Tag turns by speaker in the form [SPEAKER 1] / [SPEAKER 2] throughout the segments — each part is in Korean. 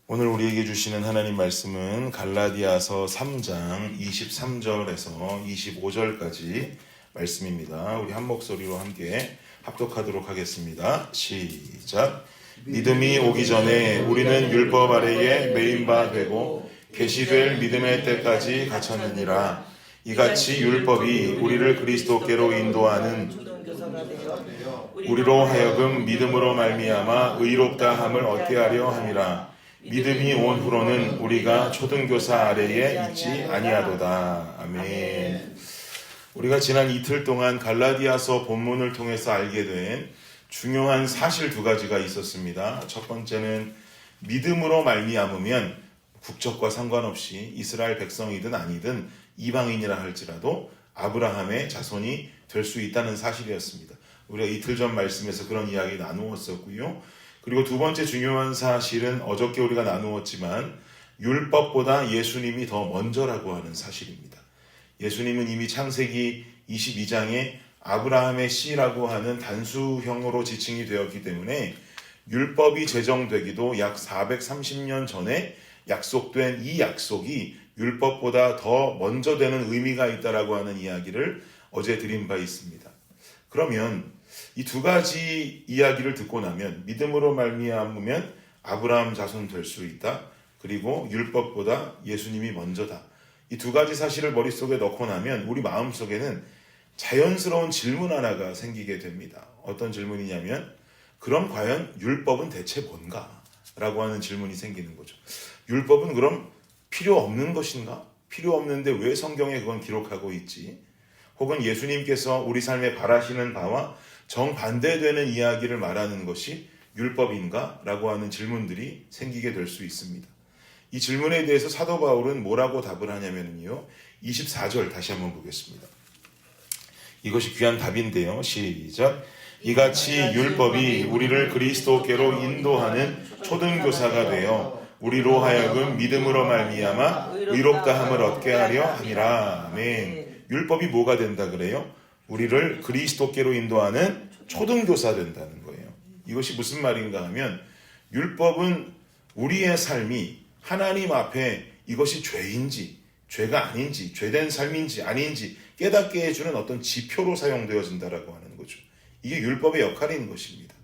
[SPEAKER 1] 오늘 우리에게 주시는 하나님 말씀은 갈라디아서 3장 23절에서 25절까지 말씀입니다. 우리 한 목소리로 함께 합독하도록 하겠습니다. 시작. 믿음이 오기 전에 우리는 율법 아래에 매인 바 되고 계시될 믿음의 때까지 갇혔느니라. 이같이 율법이 우리를 그리스도께로 인도하는 우리로 하여금 믿음으로 말미암아 의롭다 함을 얻게 하려 함이라. 믿음이 온 후로는 우리가 초등교사 아래에 있지 아니하도다. 아멘. 우리가 지난 이틀 동안 갈라디아서 본문을 통해서 알게 된 중요한 사실 두 가지가 있었습니다. 첫 번째는 믿음으로 말미암으면 국적과 상관없이 이스라엘 백성이든 아니든 이방인이라 할지라도 아브라함의 자손이 될 수 있다는 사실이었습니다. 우리가 이틀 전 말씀에서 그런 이야기 나누었었고요. 그리고 두 번째 중요한 사실은 어저께 우리가 나누었지만 율법보다 예수님이 더 먼저라고 하는 사실입니다. 예수님은 이미 창세기 22장에 아브라함의 씨라고 하는 단수형으로 지칭이 되었기 때문에 율법이 제정되기도 약 430년 전에 약속된 이 약속이 율법보다 더 먼저 되는 의미가 있다라고 하는 이야기를 어제 드린 바 있습니다. 그러면 이 두 가지 이야기를 듣고 나면 믿음으로 말미암으면 아브라함 자손 될 수 있다. 그리고 율법보다 예수님이 먼저다. 이 두 가지 사실을 머릿속에 넣고 나면 우리 마음속에는 자연스러운 질문 하나가 생기게 됩니다. 어떤 질문이냐면 그럼 과연 율법은 대체 뭔가? 라고 하는 질문이 생기는 거죠. 율법은 그럼 필요 없는 것인가? 필요 없는데 왜 성경에 그건 기록하고 있지? 혹은 예수님께서 우리 삶에 바라시는 바와 정반대되는 이야기를 말하는 것이 율법인가? 라고 하는 질문들이 생기게 될 수 있습니다. 이 질문에 대해서 사도 바울은 뭐라고 답을 하냐면요. 24절 다시 한번 보겠습니다. 이것이 귀한 답인데요. 시작. 이같이 율법이 우리를 그리스도께로 인도하는 초등교사가 되어 우리로 하여금 믿음으로 말미암아 의롭다 함을 얻게 하려 함이라. 아멘. 율법이 뭐가 된다 그래요? 우리를 그리스도께로 인도하는 초등교사 된다는 거예요. 이것이 무슨 말인가 하면 율법은 우리의 삶이 하나님 앞에 이것이 죄인지 죄가 아닌지 죄된 삶인지 아닌지 깨닫게 해주는 어떤 지표로 사용되어진다라고 하는 거죠. 이게 율법의 역할인 것입니다.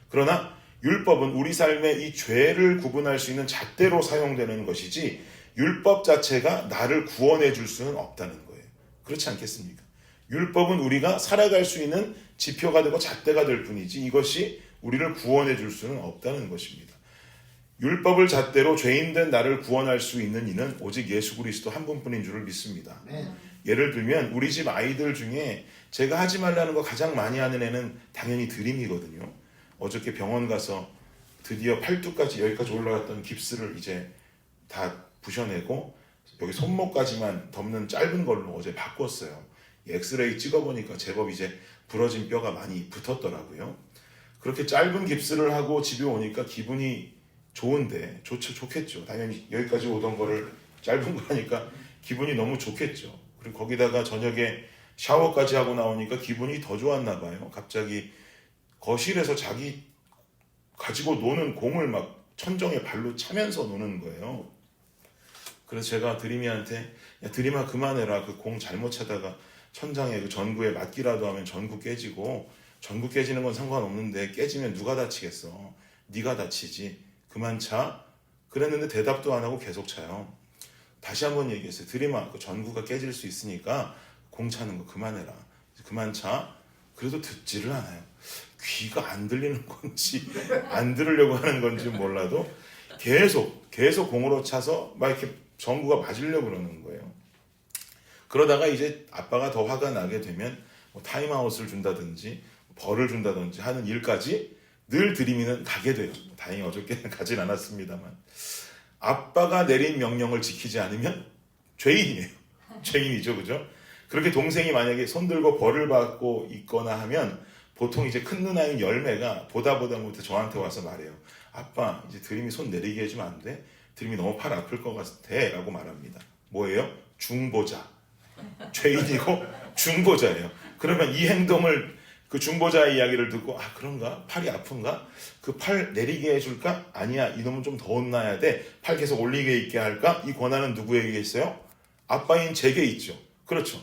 [SPEAKER 1] 그러나 율법은 우리 삶의 이 죄를 구분할 수 있는 잣대로 사용되는 것이지 율법 자체가 나를 구원해 줄 수는 없다는 거예요. 그렇지 않겠습니까? 율법은 우리가 살아갈 수 있는 지표가 되고 잣대가 될 뿐이지 이것이 우리를 구원해 줄 수는 없다는 것입니다. 율법을 잣대로 죄인된 나를 구원할 수 있는 이는 오직 예수 그리스도 한 분뿐인 줄을 믿습니다. 예를 들면 우리 집 아이들 중에 제가 하지 말라는 거 가장 많이 하는 애는 당연히 드림이거든요. 어저께 병원 가서 드디어 팔뚝까지 여기까지 올라갔던 깁스를 이제 다 부셔내고 여기 손목까지만 덮는 짧은 걸로 어제 바꿨어요. 엑스레이 찍어보니까 제법 이제 부러진 뼈가 많이 붙었더라고요. 그렇게 짧은 깁스를 하고 집에 오니까 기분이 좋은데 좋겠죠. 당연히 여기까지 오던 거를 짧은 거 하니까 기분이 너무 좋겠죠. 그리고 거기다가 저녁에 샤워까지 하고 나오니까 기분이 더 좋았나 봐요. 갑자기 거실에서 자기 가지고 노는 공을 막 천정에 발로 차면서 노는 거예요. 그래서 제가 드림이한테 야 드림아 그만해라. 그 공 잘못 차다가 천장에 그 전구에 맞기라도 하면 전구 깨지고 전구 깨지는 건 상관없는데 깨지면 누가 다치겠어. 네가 다치지. 그만 차. 그랬는데 대답도 안 하고 계속 차요. 다시 한번 얘기했어요. 드림아 그 전구가 깨질 수 있으니까 공 차는 거 그만해라. 그만 차. 그래도 듣지를 않아요. 귀가 안 들리는 건지 안 들으려고 하는 건지 몰라도 계속 공으로 차서 막 이렇게 전구가 맞으려고 그러는 거예요. 그러다가 이제 아빠가 더 화가 나게 되면 뭐 타임아웃을 준다든지 벌을 준다든지 하는 일까지 늘 드림이는 가게 돼요. 다행히 어저께는 가진 않았습니다만 아빠가 내린 명령을 지키지 않으면 죄인이에요. 죄인이죠. 그죠? 그렇게 동생이 만약에 손들고 벌을 받고 있거나 하면 보통 이제 큰 누나인 열매가 보다 못해 저한테 와서 말해요. 아빠 이제 드림이 손 내리게 해주면 안 돼? 드림이 너무 팔 아플 것 같아 라고 말합니다. 뭐예요? 중보자. 죄인이고 중보자예요. 그러면 이 행동을 그 중보자의 이야기를 듣고 그런가? 팔이 아픈가? 그 팔 내리게 해줄까? 아니야, 이놈은 좀 더 혼나야 돼. 팔 계속 올리게 있게 할까? 이 권한은 누구에게 있어요? 아빠인 제게 있죠. 그렇죠.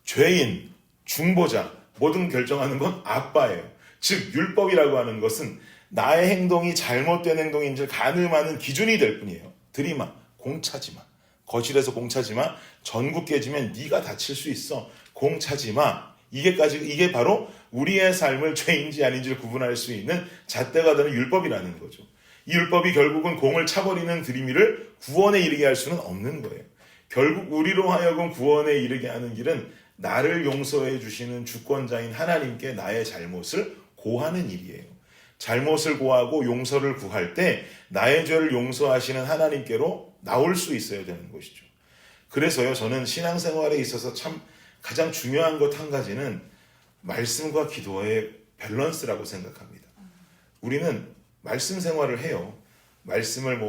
[SPEAKER 1] 죄인, 중보자 모든 결정하는 건 아빠예요. 즉 율법이라고 하는 것은 나의 행동이 잘못된 행동인지 가늠하는 기준이 될 뿐이에요. 들이마, 공차지 마. 거실에서 공차지 마. 전구 깨지면 네가 다칠 수 있어. 공차지 마. 이게 바로 우리의 삶을 죄인지 아닌지를 구분할 수 있는 잣대가 되는 율법이라는 거죠. 이 율법이 결국은 공을 차버리는 들이미를 구원에 이르게 할 수는 없는 거예요. 결국 우리로 하여금 구원에 이르게 하는 길은 나를 용서해 주시는 주권자인 하나님께 나의 잘못을 고하는 일이에요. 잘못을 고하고 용서를 구할 때 나의 죄를 용서하시는 하나님께로 나올 수 있어야 되는 것이죠. 그래서요, 저는 신앙생활에 있어서 참 가장 중요한 것 한 가지는 말씀과 기도의 밸런스라고 생각합니다. 우리는 말씀 생활을 해요. 말씀을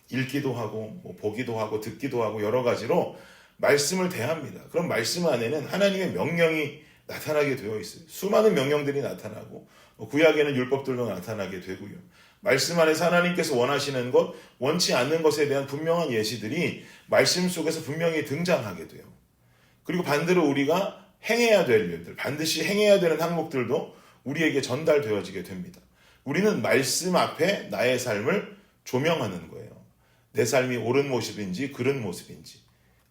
[SPEAKER 1] 읽기도 하고 보기도 하고 듣기도 하고 여러 가지로 말씀을 대합니다. 그럼 말씀 안에는 하나님의 명령이 나타나게 되어 있어요. 수많은 명령들이 나타나고 구약에는 율법들도 나타나게 되고요. 말씀 안에서 하나님께서 원하시는 것, 원치 않는 것에 대한 분명한 예시들이 말씀 속에서 분명히 등장하게 돼요. 그리고 반대로 우리가 행해야 될 일들, 반드시 행해야 되는 항목들도 우리에게 전달되어지게 됩니다. 우리는 말씀 앞에 나의 삶을 조명하는 거예요. 내 삶이 옳은 모습인지 그른 모습인지.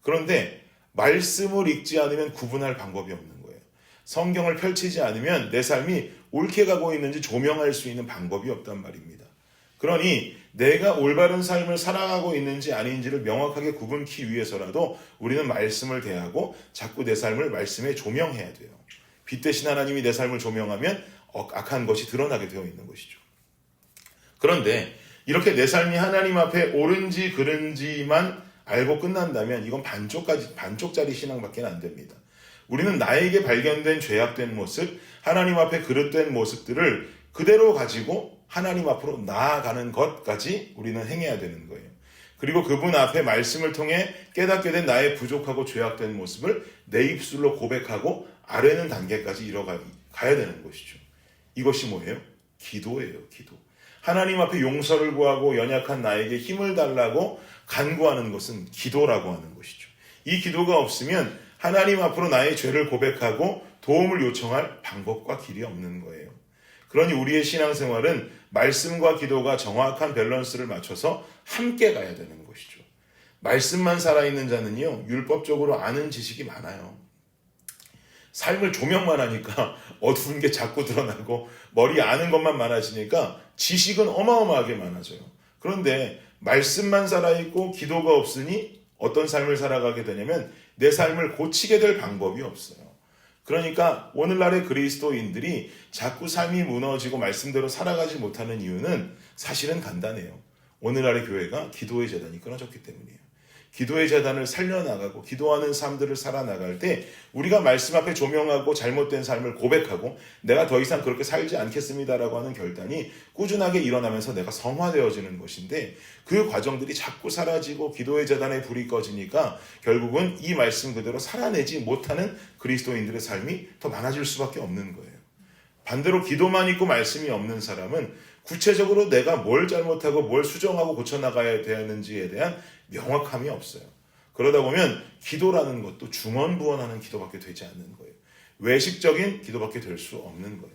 [SPEAKER 1] 그런데 말씀을 읽지 않으면 구분할 방법이 없는 거예요. 성경을 펼치지 않으면 내 삶이 옳게 가고 있는지 조명할 수 있는 방법이 없단 말입니다. 그러니 내가 올바른 삶을 살아가고 있는지 아닌지를 명확하게 구분키 위해서라도 우리는 말씀을 대하고 자꾸 내 삶을 말씀에 조명해야 돼요. 빛 대신 하나님이 내 삶을 조명하면 악한 것이 드러나게 되어 있는 것이죠. 그런데 이렇게 내 삶이 하나님 앞에 옳은지 그른지만 알고 끝난다면 이건 반쪽짜리 신앙밖에 안 됩니다. 우리는 나에게 발견된 죄악된 모습, 하나님 앞에 그릇된 모습들을 그대로 가지고 하나님 앞으로 나아가는 것까지 우리는 행해야 되는 거예요. 그리고 그분 앞에 말씀을 통해 깨닫게 된 나의 부족하고 죄악된 모습을 내 입술로 고백하고 아뢰는 단계까지 가야 되는 것이죠. 이것이 뭐예요? 기도예요. 기도. 하나님 앞에 용서를 구하고 연약한 나에게 힘을 달라고 간구하는 것은 기도라고 하는 것이죠. 이 기도가 없으면 하나님 앞으로 나의 죄를 고백하고 도움을 요청할 방법과 길이 없는 거예요. 그러니 우리의 신앙생활은 말씀과 기도가 정확한 밸런스를 맞춰서 함께 가야 되는 것이죠. 말씀만 살아있는 자는요, 율법적으로 아는 지식이 많아요. 삶을 조명만 하니까 어두운 게 자꾸 드러나고 머리 아는 것만 많아지니까 지식은 어마어마하게 많아져요. 그런데 말씀만 살아있고 기도가 없으니 어떤 삶을 살아가게 되냐면 내 삶을 고치게 될 방법이 없어요. 그러니까 오늘날의 그리스도인들이 자꾸 삶이 무너지고 말씀대로 살아가지 못하는 이유는 사실은 간단해요. 오늘날의 교회가 기도의 재단이 끊어졌기 때문이에요. 기도의 재단을 살려나가고 기도하는 삶들을 살아나갈 때 우리가 말씀 앞에 조명하고 잘못된 삶을 고백하고 내가 더 이상 그렇게 살지 않겠습니다라고 하는 결단이 꾸준하게 일어나면서 내가 성화되어지는 것인데 그 과정들이 자꾸 사라지고 기도의 재단에 불이 꺼지니까 결국은 이 말씀 그대로 살아내지 못하는 그리스도인들의 삶이 더 많아질 수밖에 없는 거예요. 반대로 기도만 있고 말씀이 없는 사람은 구체적으로 내가 뭘 잘못하고 뭘 수정하고 고쳐나가야 되는지에 대한 명확함이 없어요. 그러다 보면 기도라는 것도 중언부언하는 기도밖에 되지 않는 거예요. 외식적인 기도밖에 될 수 없는 거예요.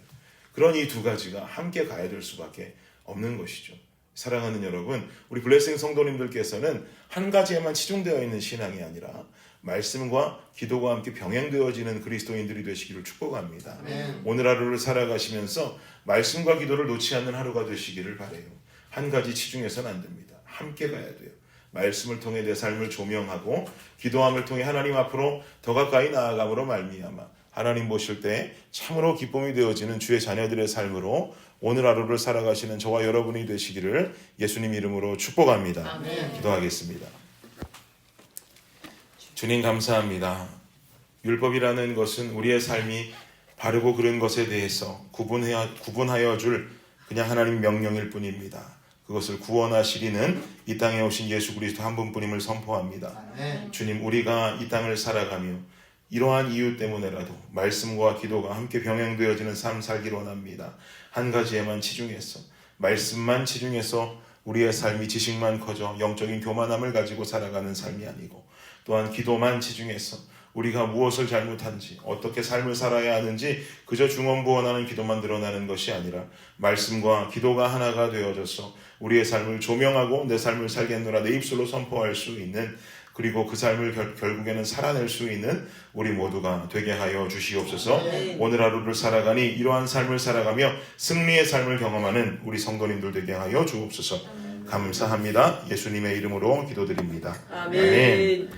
[SPEAKER 1] 그러니 이 두 가지가 함께 가야 될 수밖에 없는 것이죠. 사랑하는 여러분, 우리 블레싱 성도님들께서는 한 가지에만 치중되어 있는 신앙이 아니라 말씀과 기도가 함께 병행되어지는 그리스도인들이 되시기를 축복합니다. 오늘 하루를 살아가시면서 말씀과 기도를 놓지 않는 하루가 되시기를 바라요. 한 가지 치중해서는 안 됩니다. 함께 가야 돼요. 말씀을 통해 내 삶을 조명하고 기도함을 통해 하나님 앞으로 더 가까이 나아감으로 말미암아 하나님 보실 때 참으로 기쁨이 되어지는 주의 자녀들의 삶으로 오늘 하루를 살아가시는 저와 여러분이 되시기를 예수님 이름으로 축복합니다. 아멘. 기도하겠습니다. 주님 감사합니다. 율법이라는 것은 우리의 삶이 바르고 그른 것에 대해서 구분하여 줄 그냥 하나님 명령일 뿐입니다. 그것을 구원하시리는 이 땅에 오신 예수 그리스도 한 분뿐임을 선포합니다. 아멘. 주님, 우리가 이 땅을 살아가며 이러한 이유 때문에라도 말씀과 기도가 함께 병행되어지는 삶 살기를 원합니다. 한 가지에만 치중해서, 말씀만 치중해서 우리의 삶이 지식만 커져 영적인 교만함을 가지고 살아가는 삶이 아니고, 또한 기도만 치중해서 우리가 무엇을 잘못한지, 어떻게 삶을 살아야 하는지 그저 중언부언하는 기도만 드러나는 것이 아니라 말씀과 기도가 하나가 되어져서 우리의 삶을 조명하고 내 삶을 살겠노라 내 입술로 선포할 수 있는, 그리고 그 삶을 결국에는 살아낼 수 있는 우리 모두가 되게 하여 주시옵소서. 오늘 하루를 살아가니 이러한 삶을 살아가며 승리의 삶을 경험하는 우리 성도님들 되게 하여 주옵소서. 감사합니다. 예수님의 이름으로 기도드립니다.
[SPEAKER 2] 아멘.